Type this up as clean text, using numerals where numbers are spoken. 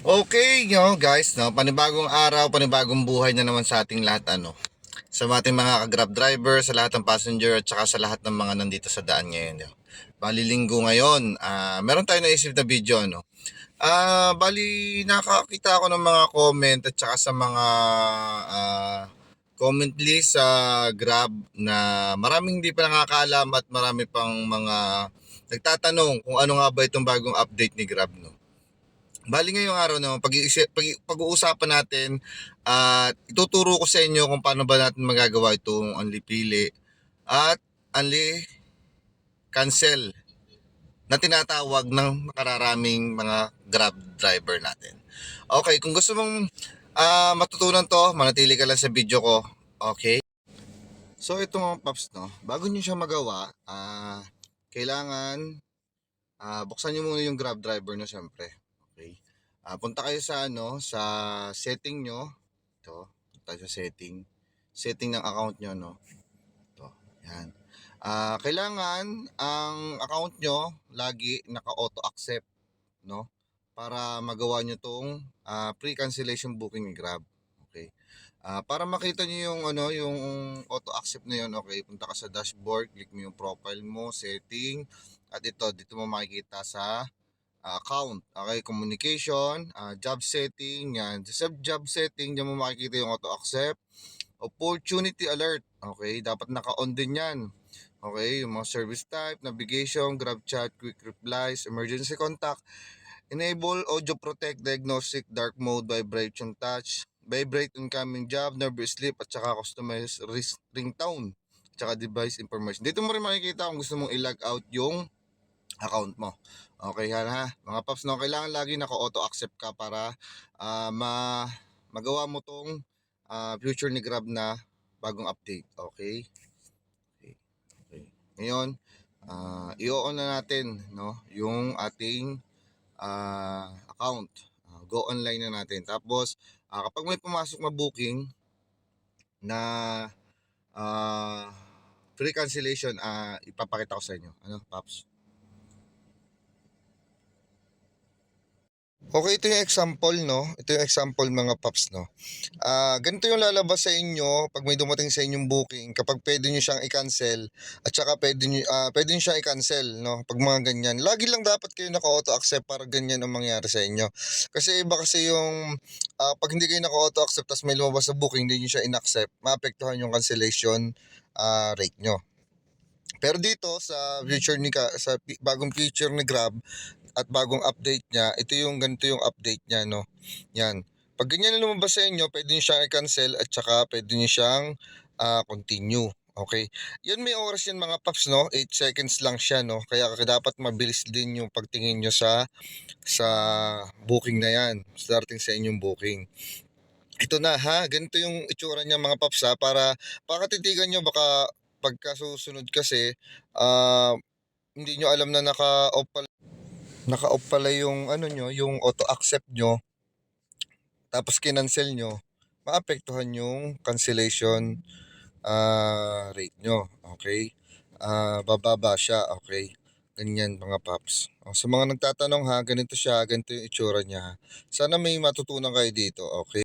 Okay, guys, panibagong araw, panibagong buhay na naman sa ating lahat, sa ating mga ka-Grab driver, sa lahat ng passenger at saka sa lahat ng mga nandito sa daan ngayon. Bali linggo ngayon, meron tayong naisip na video, bali nakakita ako ng mga comment at saka sa mga comment list sa Grab na maraming hindi pa nakakaalam at marami pang mga nagtatanong kung ano nga ba itong bagong update ni Grab, no. Bali ngayong araw naman pag-uusapan natin at ituturo ko sa inyo kung paano ba natin magagawa itong unli pili at unli cancel na tinatawag ng nakararaming mga Grab driver natin. Okay, kung gusto mong matutunan to, manatili ka lang sa video ko. Okay? So ito mga paps, no, bago nyo siya magawa, kailangan buksan nyo muna yung Grab driver nyo syempre. Okay. Punta kayo sa sa setting nyo. Ito, punta sa setting. Setting ng account nyo, no. Ito, yan. Kailangan ang account nyo lagi naka-auto accept, no? Para magawa nyo tong pre-cancellation booking ni Grab. Okay. Para makita nyo yung yung auto accept na yun, okay, punta ka sa dashboard, click mo yung profile mo, setting, at dito mo makikita sa account, okay, communication, job setting, yan. Sa job setting, diyan mo makikita yung auto accept, opportunity alert, okay, dapat naka-on din yan. Okay, yung mga service type, navigation, grab chat, quick replies, emergency contact, enable audio protect, diagnostic, dark mode, vibration touch, vibrate incoming job, never sleep, at saka customize ringtone, at saka device information. Dito mo rin makikita kung gusto mong i-log out yung account mo. Okay ha. Mga paps, no, kailangan lagi naka-auto accept ka para magawa mo tong future ni Grab na bagong update. Okay? Okay. Okay. Ngayon, i-on na natin, no, yung ating account. Go online na natin. Tapos, kapag may pumasok na booking na free cancellation, ipapakita ko sa inyo. Ano, Paps? Okay, ito yung example, no? Ito yung example mga paps, no? Ganito yung lalabas sa inyo pag may dumating sa inyong booking, kapag pwede nyo siyang i-cancel at saka pwede nyo siyang i-cancel, no? Pag mga ganyan. Lagi lang dapat kayo naka-auto accept para ganyan ang mangyari sa inyo. Kasi iba kasi yung pag hindi kayo naka-auto accept tapos may lumabas sa booking, hindi nyo siya in-accept, maapektuhan yung cancellation rate nyo. Pero dito sa bagong feature ni Grab, at bagong update niya, ito yung ganito yung update niya, no. Yan. Pag ganyan na lumabas sa inyo, pwede niyo siyang i-cancel at saka pwede niyo siyang continue. Okay. Yan, may oras yan mga paps, no. 8 seconds lang siya, no. Kaya dapat mabilis din yung pagtingin niyo sa booking na yan. Starting sa inyong booking. Ito na ha, ganito yung itsura niya mga paps ha, para pakatitigan niyo, baka pagkasusunod kasi hindi nyo alam na naka-off pala yung nyo, yung auto accept nyo, tapos kinancel nyo, maapektuhan yung cancellation rate nyo. Okay? Bababa siya. Okay? Ganyan mga paps. Sa mga nagtatanong ha, ganito siya, ganito yung itsura niya. Sana may matutunan kayo dito. Okay?